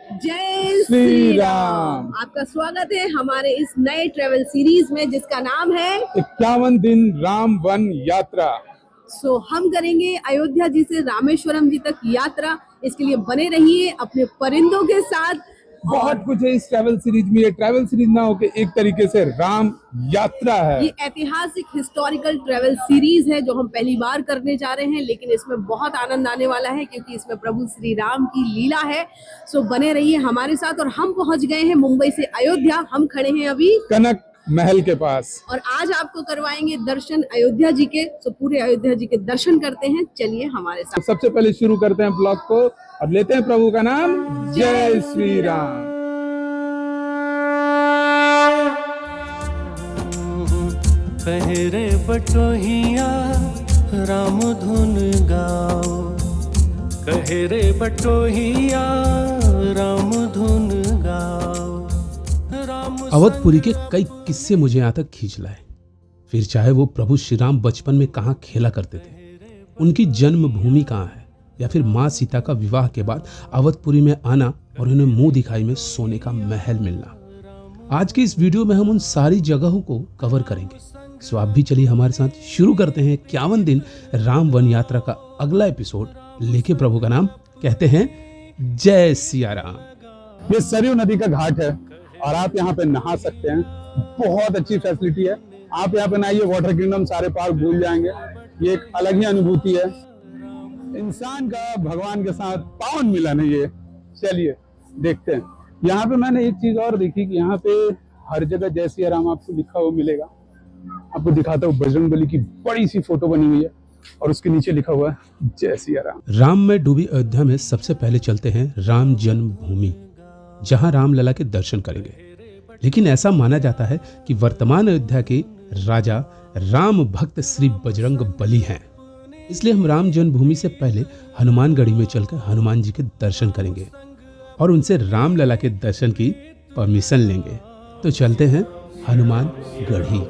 जय श्री राम। आपका स्वागत है हमारे इस नए ट्रेवल सीरीज में जिसका नाम है 51 दिन राम वन यात्रा। हम करेंगे अयोध्या जी से रामेश्वरम जी तक यात्रा। इसके लिए बने रहिए अपने परिंदों के साथ। बहुत कुछ है इस ट्रैवल सीरीज में। ये ट्रैवल सीरीज ना होके एक तरीके से राम यात्रा है। ये ऐतिहासिक हिस्टोरिकल ट्रैवल सीरीज है जो हम पहली बार करने जा रहे हैं, लेकिन इसमें बहुत आनंद आने वाला है क्योंकि इसमें प्रभु श्री राम की लीला है। बने रहिए हमारे साथ। और हम पहुंच गए हैं मुंबई से अयोध्या। हम खड़े हैं अभी कनक महल के पास और आज आपको करवाएंगे दर्शन अयोध्या जी के। पूरे अयोध्या जी के दर्शन करते हैं, चलिए हमारे साथ। सबसे पहले शुरू करते हैं ब्लॉग को और लेते हैं प्रभु का नाम। जय श्री राम। पहरे बटोहिया राम धुन गाओ, कहे रे बटोहिया राम धुन गाओ। अवधपुरी के कई किस्से मुझे यहाँ तक खींच लाए। फिर चाहे वो प्रभु श्री राम बचपन में कहाँ खेला करते थे, उनकी जन्मभूमि कहाँ है, या फिर माँ सीता का विवाह के बाद अवधपुरी में आना और उन्हें मुंह दिखाई में सोने का महल मिलना। आज के इस वीडियो में हम उन सारी जगहों को कवर करेंगे। सो आप भी चलिए हमारे साथ। शुरू करते हैं 51 दिन राम वन यात्रा का अगला एपिसोड लेके प्रभु का नाम। कहते हैं जय सिया राम। ये सरयू नदी का घाट है और आप यहाँ पे नहा सकते हैं। बहुत अच्छी फैसिलिटी है। आप यहाँ पे नहाइए, वाटर किंगडम सारे पार्क भूल जाएंगे। ये एक अलग ही अनुभूति है। इंसान का भगवान के साथ पावन मिलन है ये। चलिए देखते हैं। यहाँ पे मैंने एक चीज और देखी कि यहाँ पे हर जगह जय सिया राम आपको लिखा हुआ मिलेगा। आपको दिखाता हूँ, बजरंगबली की बड़ी सी फोटो बनी हुई है और उसके नीचे लिखा हुआ है जय सिया राम। राम में डूबी अयोध्या में सबसे पहले चलते हैं राम जन्मभूमि, जहां रामलला के दर्शन करेंगे। लेकिन ऐसा माना जाता है कि वर्तमान अयोध्या के राजा राम भक्त श्री बजरंग बली हैं। इसलिए हम राम जन्मभूमि से पहले हनुमानगढ़ी में चलकर हनुमान जी के दर्शन करेंगे और उनसे रामलला के दर्शन की परमिशन लेंगे। तो चलते हैं हनुमानगढ़ी।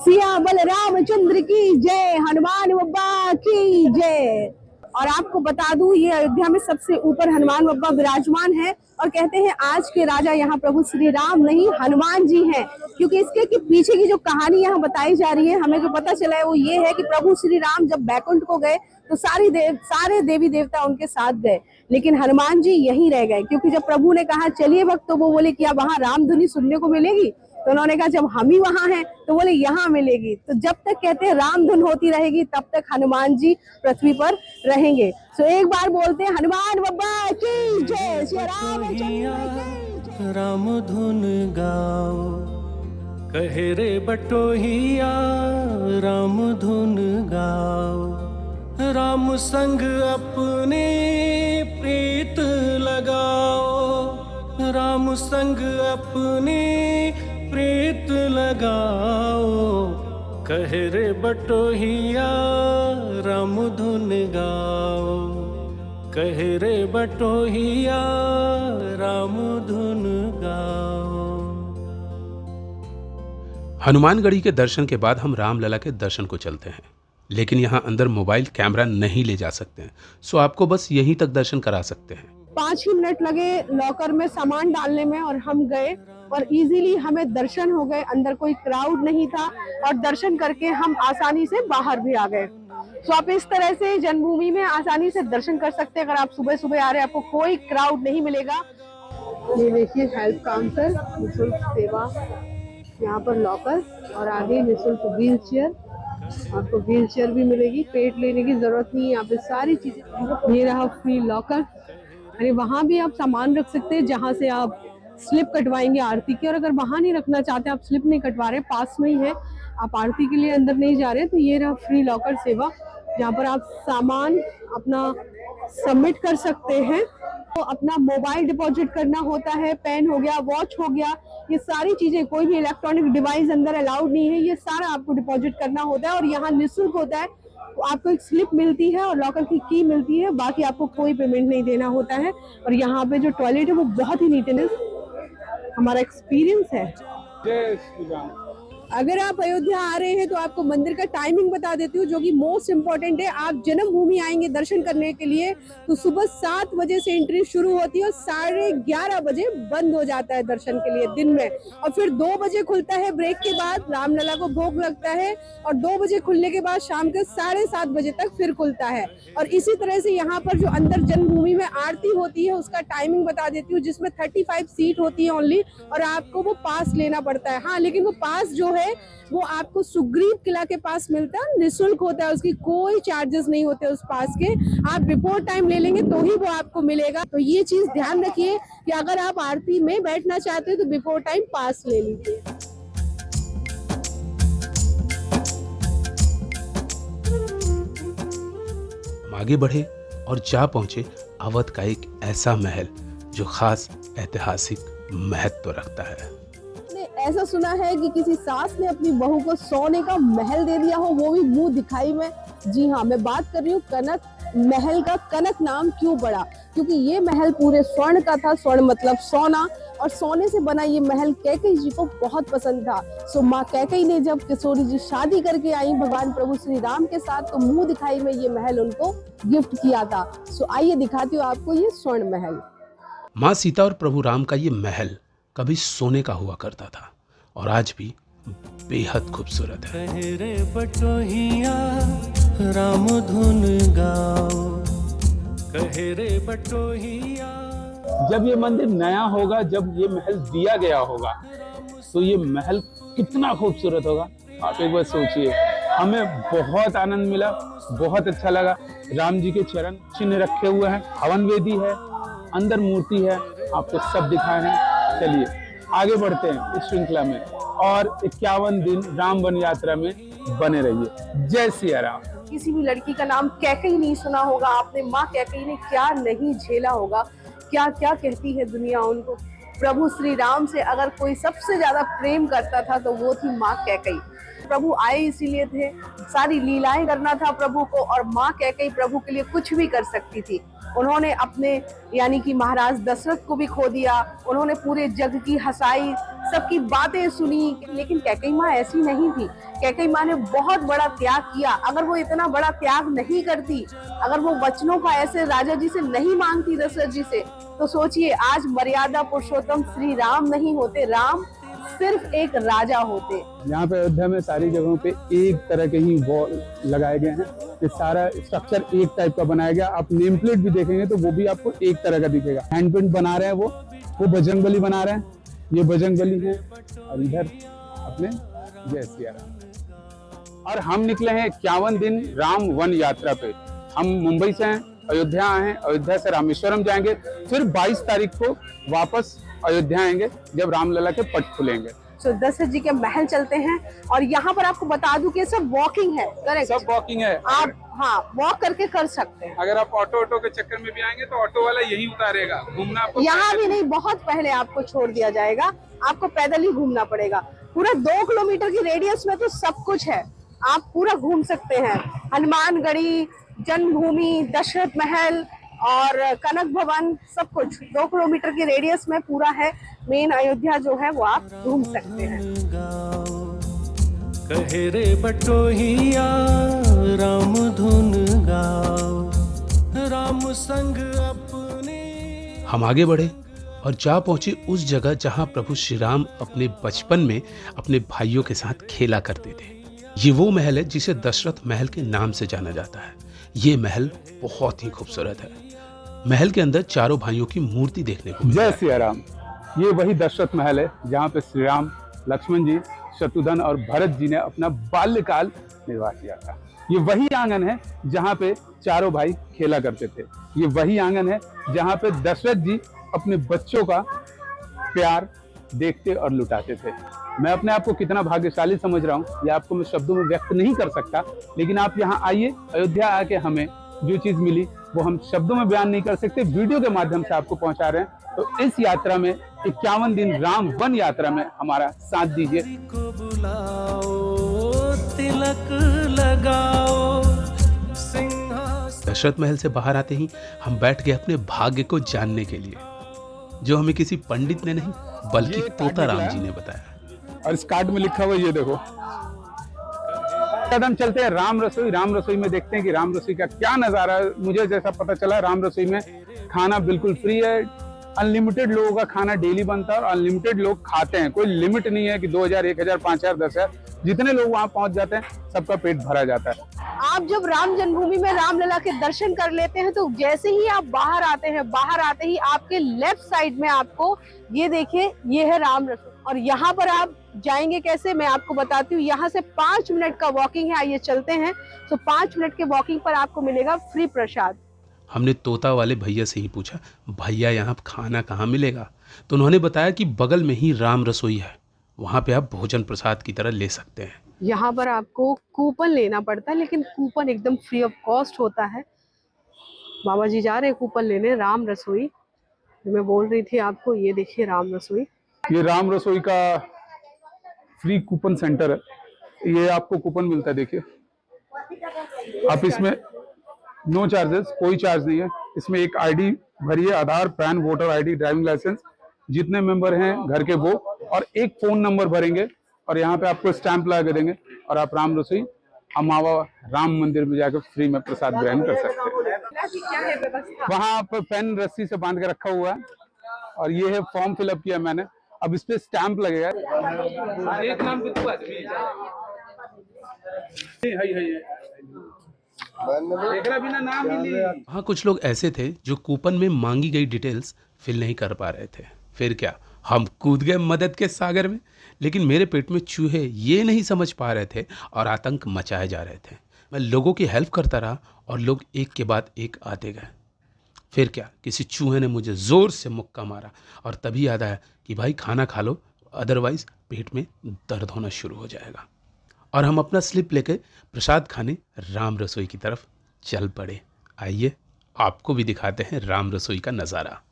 सिया बलरामचंद्र की जय, हनुमान बब्बा की जय। और आपको बता दूं, ये अयोध्या में सबसे ऊपर हनुमान बब्बा विराजमान है और कहते हैं आज के राजा यहाँ प्रभु श्री राम नहीं हनुमान जी हैं। क्योंकि इसके कि पीछे की जो कहानी यहाँ बताई जा रही है, हमें जो पता चला है वो ये है कि प्रभु श्री राम जब बैकुंठ को गए तो सारे देवी देवता उनके साथ गए, लेकिन हनुमान जी यहीं रह गए। क्योंकि जब प्रभु ने कहा चलिए भक्त, तो वो बोले कि अब वहाँ राम धुनी सुनने को मिलेगी। तो उन्होंने कहा जब हम ही वहाँ हैं तो बोले यहाँ मिलेगी। तो जब तक कहते हैं राम धुन होती रहेगी तब तक हनुमान जी पृथ्वी पर रहेंगे। एक बार बोलते हैं हनुमान बब्बा की जय, श्री राम राम धुन गाओ, कहे रे बटोहिया राम धुन गाओ। राम संग अपने प्रीत लगाओ, राम संग अपने प्रीत लगाओ, कहे रे बटोहिया राम धुन गाओ, कहे रे बटोहिया राम धुन गाओ। हनुमानगढ़ी के दर्शन के बाद हम रामलला के दर्शन को चलते हैं, लेकिन यहाँ अंदर मोबाइल कैमरा नहीं ले जा सकते हैं। सो आपको बस यहीं तक दर्शन करा सकते हैं। 5 ही मिनट लगे लॉकर में सामान डालने में और हम गए और इजीली हमें दर्शन हो गए। अंदर कोई क्राउड नहीं था और दर्शन करके हम आसानी से बाहर भी आ गए। आप इस तरह से जन्मभूमि में आसानी से दर्शन कर सकते हैं। अगर आप सुबह सुबह आ रहे हैं, आपको कोई क्राउड नहीं मिलेगा। ये देखिए हेल्प काउंटर, निःशुल्क सेवा, यहाँ पर लॉकर और आगे निःशुल्क व्हील चेयर। आपको व्हील चेयर भी मिलेगी, पेट लेने की जरूरत नहीं है। यहाँ पे सारी चीजें। ये रहा फ्री लॉकर। अरे वहाँ भी आप सामान रख सकते हैं जहाँ से आप स्लिप कटवाएंगे आरती की। और अगर वहाँ नहीं रखना चाहते, आप स्लिप नहीं कटवा रहे, पास में ही है, आप आरती के लिए अंदर नहीं जा रहे, तो ये रहा फ्री लॉकर सेवा, जहाँ पर आप सामान अपना सबमिट कर सकते हैं। तो अपना मोबाइल डिपॉजिट करना होता है, पेन हो गया, वॉच हो गया, ये सारी चीजें, कोई भी इलेक्ट्रॉनिक डिवाइस अंदर अलाउड नहीं है, ये सारा आपको डिपॉजिट करना होता है। और यहाँ निःशुल्क होता है। तो आपको एक स्लिप मिलती है और लॉकर की की मिलती है, बाकी आपको कोई पेमेंट नहीं देना होता है। और यहाँ पे जो टॉयलेट है वो बहुत ही नीटनेस हमारा एक्सपीरियंस है। जय श्री राम। अगर आप अयोध्या आ रहे हैं तो आपको मंदिर का टाइमिंग बता देती हूँ, जो कि मोस्ट इम्पोर्टेंट है। आप जन्मभूमि आएंगे दर्शन करने के लिए तो सुबह 7 बजे से एंट्री शुरू होती है और 11:30 बजे बंद हो जाता है दर्शन के लिए दिन में। और फिर 2 बजे खुलता है, ब्रेक के बाद रामलला को भोग लगता है और 2 बजे खुलने के बाद शाम के 7:30 बजे तक फिर खुलता है। और इसी तरह से यहाँ पर जो अंदर जन्मभूमि में आरती होती है उसका टाइमिंग बता देती हूँ, जिसमें 35 सीट होती है ओनली, और आपको वो पास लेना पड़ता है। हाँ, लेकिन वो पास जो है वो आपको सुग्रीव किला के पास मिलता है, निःशुल्क होता है, उसकी कोई चार्जेस नहीं होते उस पास के। आप बिफोर टाइम ले लेंगे तो ही वो आपको मिलेगा। तो ये चीज ध्यान रखिए कि अगर आप आरती में बैठना चाहते हो तो बिफोर टाइम पास ले लीजिए। हम आगे बढ़े और जा पहुंचे अवध का एक ऐसा महल जो खास ऐतिहासिक महत्व रखता है। ऐसा सुना है कि किसी सास ने अपनी बहू को सोने का महल दे दिया हो, वो भी मुंह दिखाई में। जी हाँ, मैं बात कर रही हूँ कनक महल का। कनक नाम क्यों पड़ा? क्योंकि ये महल पूरे स्वर्ण का था। स्वर्ण मतलब सोना, और सोने से बना ये महल कैकेयी जी को बहुत पसंद था। सो माँ कैकेयी ने जब किशोरी जी शादी करके आई भगवान प्रभु श्री राम के साथ, तो मुंह दिखाई में ये महल उनको गिफ्ट किया था। सो आइए दिखाती हूँ आपको ये स्वर्ण महल। माँ सीता और प्रभु राम का ये महल कभी सोने का हुआ करता था और आज भी बेहद खूबसूरत है। रे बटोहिया राम धुन गाओ, कहे रे बटोहिया। जब ये मंदिर नया होगा, जब ये महल दिया गया होगा, तो ये महल कितना खूबसूरत होगा। आप एक बार सोचिए। हमें बहुत आनंद मिला, बहुत अच्छा लगा। राम जी के चरण चिन्ह रखे हुए हैं, हवन वेदी है, अंदर मूर्ति है, आपको सब दिखाए हैं। चलिए आगे बढ़ते हैं इस श्रृंखला में और 51 दिन राम वन यात्रा में बने रहिए। जय सिया राम। किसी भी लड़की का नाम कैकेयी नहीं सुना होगा आपने। माँ कैकेयी ने क्या नहीं झेला होगा, क्या क्या कहती है दुनिया उनको। प्रभु श्री राम से अगर कोई सबसे ज्यादा प्रेम करता था तो वो थी माँ कैकेयी। प्रभु आए इसीलिए थे, सारी लीलाएं करना था प्रभु को, और माँ कैकेयी प्रभु के लिए कुछ भी कर सकती थी। उन्होंने अपने यानी कि महाराज दशरथ को भी खो दिया, उन्होंने पूरे जग की हंसाई, सबकी बातें सुनी, लेकिन कैकेयी माँ ऐसी नहीं थी। कैकेयी माँ ने बहुत बड़ा त्याग किया। अगर वो इतना बड़ा त्याग नहीं करती, अगर वो वचनों का ऐसे राजा जी से नहीं मांगती दशरथ जी से, तो सोचिए आज मर्यादा पुरुषोत्तम श्री राम नहीं होते, राम सिर्फ एक राजा होते। यहाँ पे अयोध्या में सारी जगहों पे एक तरह के ही वॉल लगाए गए हैं। ये सारा स्ट्रक्चर एक टाइप का बनाया गया। आप नेम प्लेट भी देखेंगे तो वो भी आपको एक तरह का दिखेगा। हैंड पेंट बना रहे हैं वो बजरंगबली बना रहे हैं। ये बजरंगबली है और इधर अपने जय सिया राम। और हम निकले हैं 51 दिन राम वन यात्रा पे। हम मुंबई से हैं, अयोध्या आए हैं, अयोध्या से रामेश्वरम जाएंगे, फिर 22 तारीख को वापस अयोध्या आएंगे जब रामलला के पट खुलेंगे। तो दशरथ जी के महल चलते हैं और यहाँ पर आपको बता दूं कि सब वॉकिंग है। करेक्ट, सब वॉकिंग है। आप हाँ वॉक करके कर सकते हैं। अगर आप ऑटो के चक्कर में भी आएंगे तो ऑटो वाला यही उतारेगा, घूमना आपको यहाँ भी नहीं, बहुत पहले आपको छोड़ दिया जाएगा, आपको पैदल ही घूमना पड़ेगा। पूरा 2 किलोमीटर की रेडियस में तो सब कुछ है, आप पूरा घूम सकते हैं। हनुमानगढ़ी, जन्मभूमि, दशरथ महल और कनक भवन, सब कुछ 2 किलोमीटर की रेडियस में पूरा है। मेन अयोध्या जो है वो आप घूम सकते हैं। कहे रे बटोहिया राम धुन गाओ, राम संग अपने। हम आगे बढ़े और जा पहुंचे उस जगह जहां प्रभु श्री राम अपने बचपन में अपने भाइयों के साथ खेला करते थे। ये वो महल है जिसे दशरथ महल के नाम से जाना जाता है। ये महल बहुत ही खूबसूरत है। महल के अंदर चारों भाइयों की मूर्ति देखने को मिलती है। जय सिया राम। ये वही दशरथ महल है जहाँ पे श्री राम, लक्ष्मण जी, शत्रुघ्न और भरत जी ने अपना बाल्यकाल निर्वाह किया था। ये वही आंगन है जहाँ पे चारों भाई खेला करते थे। ये वही आंगन है जहाँ पे दशरथ जी अपने बच्चों का प्यार देखते और लुटाते थे। मैं अपने आप को कितना भाग्यशाली समझ रहा हूँ, ये आपको मैं शब्दों में व्यक्त नहीं कर सकता, लेकिन आप यहाँ आइए, अयोध्या आके हमें जो चीज मिली वो हम शब्दों में बयान नहीं कर सकते, वीडियो के माध्यम से आपको पहुंचा रहे हैं। तो इस यात्रा में 51 दिन राम वन यात्रा में हमारा साथ दीजिए। को बुलाओ, तिलक लगाओ, सिंहासन। दशरथ महल से बाहर आते ही हम बैठ गए अपने भाग्य को जानने के लिए, जो हमें किसी पंडित ने नहीं बल्कि तोता राम जी ने बताया। और इस कार्ड में लिखा हुआ ये देखो। कदम चलते हैं राम रसोई। राम रसोई में देखते हैं कि राम रसोई का क्या नजारा है। मुझे जैसा पता चला राम रसोई में खाना बिल्कुल फ्री है, अनलिमिटेड लोगों का खाना डेली बनता है और अनलिमिटेड लोग खाते हैं। कोई लिमिट नहीं है कि 2000, 1000, 5000, 10,000, जितने लोग वहां पहुंच जाते हैं सबका पेट भरा जाता है। आप जब राम जन्मभूमि में रामलला के दर्शन कर लेते हैं तो जैसे ही आप बाहर आते हैं, बाहर आते ही आपके लेफ्ट साइड में आपको ये देखिए, ये है राम रसोई। और यहाँ पर आप जाएंगे कैसे, मैं आपको बताती हूँ। यहाँ से 5 मिनट का वॉकिंग है, आइए चलते हैं। तो 5 मिनट के वॉकिंग पर आपको मिलेगा फ्री प्रसाद। हमने तोता वाले भैया से ही पूछा, भैया यहाँ खाना कहाँ मिलेगा? तो उन्होंने बताया कि बगल में ही राम रसोई है, वहाँ पे आप भोजन प्रसाद की तरह ले सकते हैं। यहाँ पर आपको कूपन लेना पड़ता है, लेकिन कूपन एकदम फ्री ऑफ कॉस्ट होता है। बाबा जी जा रहे हैं कूपन लेने राम रसोई, जो मैं बोल रही थी आपको। ये देखिए राम रसोई, ये राम रसोई का फ्री कूपन सेंटर है। ये आपको कूपन मिलता है, देखिए आप इसमें नो चार्जेस, कोई चार्ज नहीं है। इसमें एक आईडी भरिए, Aadhaar, PAN, voter ID, driving licence, जितने मेंबर हैं घर के वो, और एक फोन नंबर भरेंगे और यहाँ पे आपको स्टैंप लगा के देंगे और आप राम रसोई अमावा राम मंदिर में जाकर फ्री में प्रसाद ग्रहण कर सकते हैं। वहाँ आप पेन रस्सी से बांध के रखा हुआ है और ये है फॉर्म फिलअप किया मैंने। अब इस पे स्टैंप लगेगा। एक नाम हाँ, कुछ लोग ऐसे थे जो कूपन में मांगी गई डिटेल्स फिल नहीं कर पा रहे थे। फिर क्या, हम कूद गए मदद के सागर में। लेकिन मेरे पेट में चूहे ये नहीं समझ पा रहे थे और आतंक मचाए जा रहे थे। मैं लोगों की हेल्प करता रहा और लोग एक के बाद एक आते गए। फिर क्या, किसी चूहे ने मुझे ज़ोर से मुक्का मारा और तभी याद आया कि भाई खाना खा लो, अदरवाइज़ पेट में दर्द होना शुरू हो जाएगा। और हम अपना स्लिप लेके प्रसाद खाने राम रसोई की तरफ चल पड़े। आइए आपको भी दिखाते हैं राम रसोई का नज़ारा।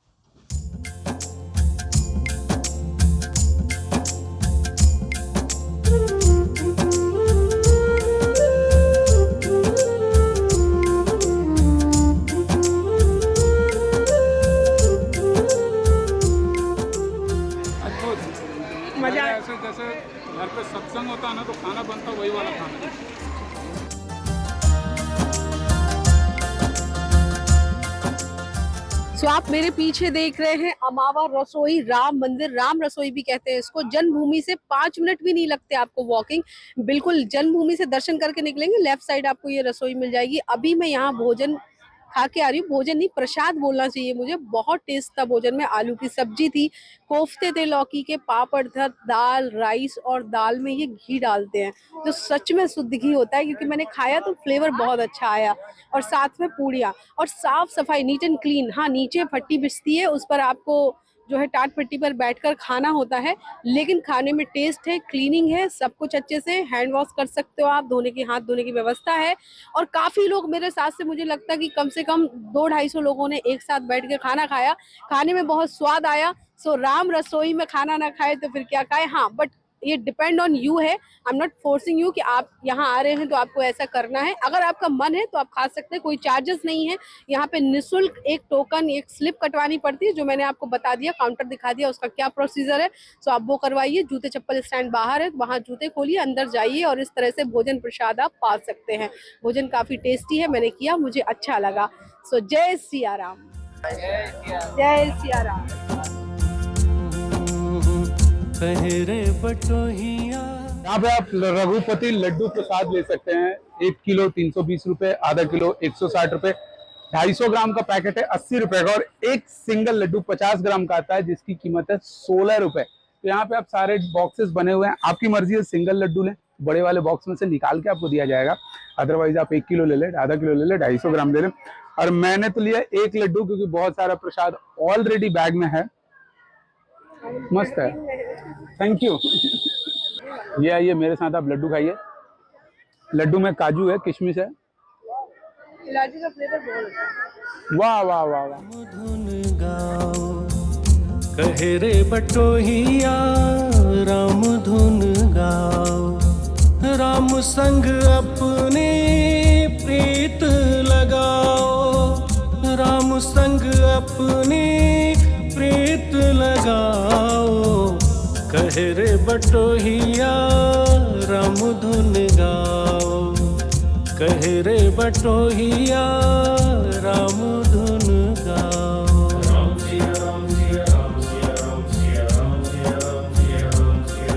जैसे घर पे सत्संग होता है ना, तो खाना बनता वही वाला खाना। सो आप मेरे पीछे देख रहे हैं अमावा रसोई राम मंदिर। राम रसोई भी कहते हैं इसको। जन्मभूमि से 5 मिनट भी नहीं लगते आपको वॉकिंग। बिल्कुल जन्मभूमि से दर्शन करके निकलेंगे, लेफ्ट साइड आपको ये रसोई मिल जाएगी। अभी मैं यहाँ भोजन खा के आ रही हूँ। भोजन नहीं, प्रसाद बोलना चाहिए मुझे। बहुत टेस्ट था भोजन में। आलू की सब्जी थी, कोफ्ते थे लौकी के, पापड़ था, दाल, राइस, और दाल में ये घी डालते हैं जो सच में शुद्ध घी होता है, क्योंकि मैंने खाया तो फ्लेवर बहुत अच्छा आया। और साथ में पूड़ियाँ और साफ सफाई, नीट एंड क्लीन। हाँ, नीचे फट्टी बिछती है, उस पर आपको जो है टाट पट्टी पर बैठकर खाना होता है, लेकिन खाने में टेस्ट है, क्लीनिंग है, सब कुछ अच्छे से। हैंड वॉश कर सकते हो आप, धोने की, हाथ धोने की व्यवस्था है। और काफ़ी लोग मेरे साथ से, मुझे लगता है कि कम से कम 200-250 लोगों ने एक साथ बैठ के खाना खाया। खाने में बहुत स्वाद आया। सो राम रसोई में खाना ना खाए तो फिर क्या खाए। हाँ, बट ये डिपेंड ऑन यू है। I am not forcing you कि आप यहाँ आ रहे हैं तो आपको ऐसा करना है। अगर आपका मन है तो आप खा सकते हैं, कोई चार्जेस नहीं है। यहाँ पे निःशुल्क एक टोकन, एक स्लिप कटवानी पड़ती है, जो मैंने आपको बता दिया, काउंटर दिखा दिया, उसका क्या प्रोसीजर है। सो आप वो करवाइए। जूते चप्पल स्टैंड बाहर है, वहाँ जूते खोलिए, अंदर जाइए और इस तरह से भोजन प्रसाद आप पा सकते हैं। भोजन काफ़ी टेस्टी है, मैंने किया, मुझे अच्छा लगा। सो जय सिया राम, जय सिया राम। यहाँ पे आप रघुपति लड्डू प्रसाद ले सकते हैं। 1 किलो 320 रुपए, आधा किलो 160 रुपए, 250 ग्राम का पैकेट है 80 रुपए का, और एक सिंगल लड्डू 50 ग्राम का आता है जिसकी कीमत है 16 रुपए। तो यहाँ पे आप सारे बॉक्सेस बने हुए हैं, आपकी मर्जी है सिंगल लड्डू लें, बड़े वाले बॉक्स में से निकाल के आपको दिया जाएगा। अदरवाइज आप 1 किलो ले लें, आधा किलो ले लें, 250 ग्राम ले लें। और मैंने तो लिया 1 लड्डू, क्योंकि बहुत सारा प्रसाद ऑलरेडी बैग में है। मस्त है, थैंक यू। ये आइए मेरे साथ, आप लड्डू खाइए। लड्डू में काजू है, किशमिश है, इलायची का फ्लेवर बहुत अच्छा है। वाह वाह वाह वाह। धुन गाओ कहे रे बटोहिया राम धुन गाओ, राम संग अपने प्रीत लगाओ, राम संग अपने प्रीत लगाओ, कहे कहे रे बटोहिया राम धुन गाओ, कहे रे बटोहिया राम धुन गाओ। राम सिया राम सिया राम सिया राम सिया राम सिया राम सिया राम सिया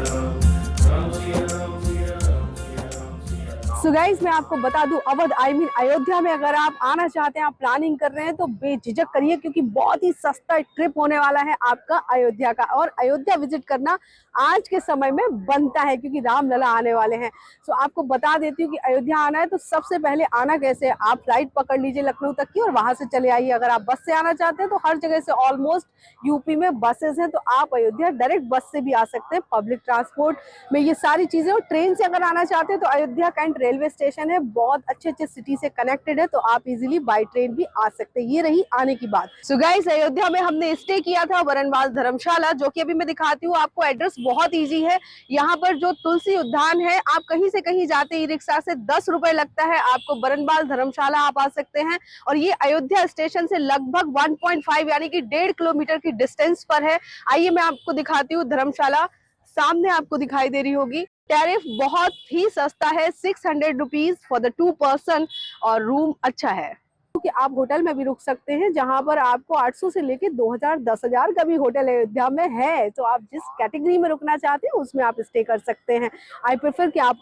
राम सिया राम सिया राम सिया। सो गाइस मैं आपको बता दूं, अवध अयोध्या में अगर आप आना चाहते हैं, आप प्लानिंग कर रहे हैं तो बेझिझक करिए, क्योंकि बहुत ही सस्ता ट्रिप होने वाला है आपका अयोध्या का। और अयोध्या विजिट करना आज के समय में बनता है, क्योंकि रामलला आने वाले हैं। सो आपको बता देती हूँ कि अयोध्या आना है तो सबसे पहले आना कैसे है, आप फ्लाइट पकड़ लीजिए लखनऊ तक की और वहां से चले आइए। अगर आप बस से आना चाहते हैं तो हर जगह से ऑलमोस्ट यूपी में बसेस हैं, तो आप अयोध्या डायरेक्ट बस से भी आ सकते हैं। पब्लिक ट्रांसपोर्ट में ये सारी चीजें। और ट्रेन से अगर आना चाहते हैं तो अयोध्या कैंट रेलवे स्टेशन है, बहुत अच्छे सिटी से कनेक्टेड है, तो आप इजीली बाय ट्रेन भी आ सकते हैं। ये रही आने की बात। सो गाइस अयोध्या में हमने स्टे किया था वरणवास धर्मशाला, जो कि अभी मैं दिखाती हूँ आपको। एड्रेस बहुत ईजी है। यहाँ पर जो तुलसी उद्यान है, आप कहीं से कहीं जाते ई रिक्शा से 10 रुपए लगता है, आपको वरणवास धर्मशाला आप आ सकते हैं। और ये अयोध्या स्टेशन से लगभग 1.5 यानी कि 1.5 किलोमीटर की डिस्टेंस पर है। आइए मैं आपको दिखाती हूँ धर्मशाला, सामने आपको दिखाई दे रही होगी। टैरिफ बहुत ही सस्ता है, 600 रुपीज फॉर द 2 पर्सन, और रूम अच्छा है कि आप होटल में भी रुक सकते हैं, जहां पर आपको 800 से लेके 2000 10,000 का भी होटल अयोध्या में है। तो आप जिस कैटेगरी में रुकना चाहते हैं उसमें आप स्टे कर सकते हैं। आई प्रेफर कि आप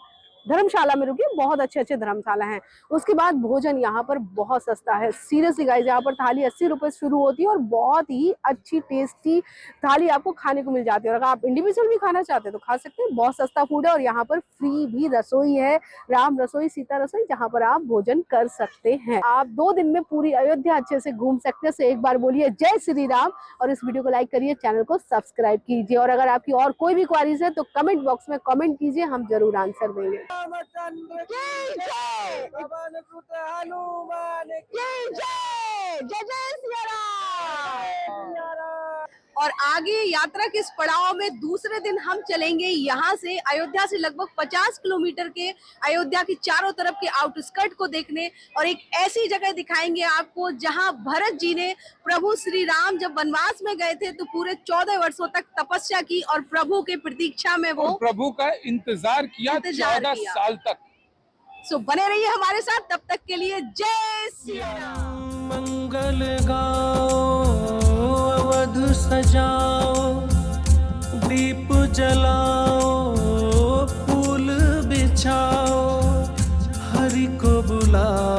धर्मशाला में रुकिए, बहुत अच्छे धर्मशाला हैं। उसके बाद भोजन यहाँ पर बहुत सस्ता है, सीरियसली गाइस। यहाँ पर थाली 80 रुपए शुरू होती है और बहुत ही अच्छी टेस्टी थाली आपको खाने को मिल जाती है। और अगर आप इंडिविजुअल भी खाना चाहते हैं तो खा सकते हैं, बहुत सस्ता फूड है। और यहाँ पर फ्री भी रसोई है, राम रसोई सीता रसोई, जहाँ पर आप भोजन कर सकते हैं। आप 2 दिन में पूरी अयोध्या अच्छे से घूम सकते हैं। तो एक बार बोलिए जय श्री राम, और इस वीडियो को लाइक करिए, चैनल को सब्सक्राइब कीजिए। और अगर आपकी और कोई भी क्वारीज है तो कमेंट बॉक्स में कमेंट कीजिए, हम जरूर आंसर देंगे। रामचंद्र की जय, पवन सुत हनुमान की जय, जय जय सिया राम। और आगे यात्रा के इस पड़ाव में दूसरे दिन हम चलेंगे यहाँ से, अयोध्या से लगभग 50 किलोमीटर के अयोध्या की चारों तरफ के आउटस्कर्ट को देखने, और एक ऐसी जगह दिखाएंगे आपको जहाँ भरत जी ने प्रभु श्री राम जब वनवास में गए थे तो पूरे 14 वर्षों तक तपस्या की और प्रभु के प्रतीक्षा में वो प्रभु का इंतजार किया 14 साल तक। सो बने रहिए हमारे साथ, तब तक के लिए जय श्री राम। मंगल गाओ, अवध सजाओ, दीप जलाओ, फूल बिछाओ, हरि को बुलाओ।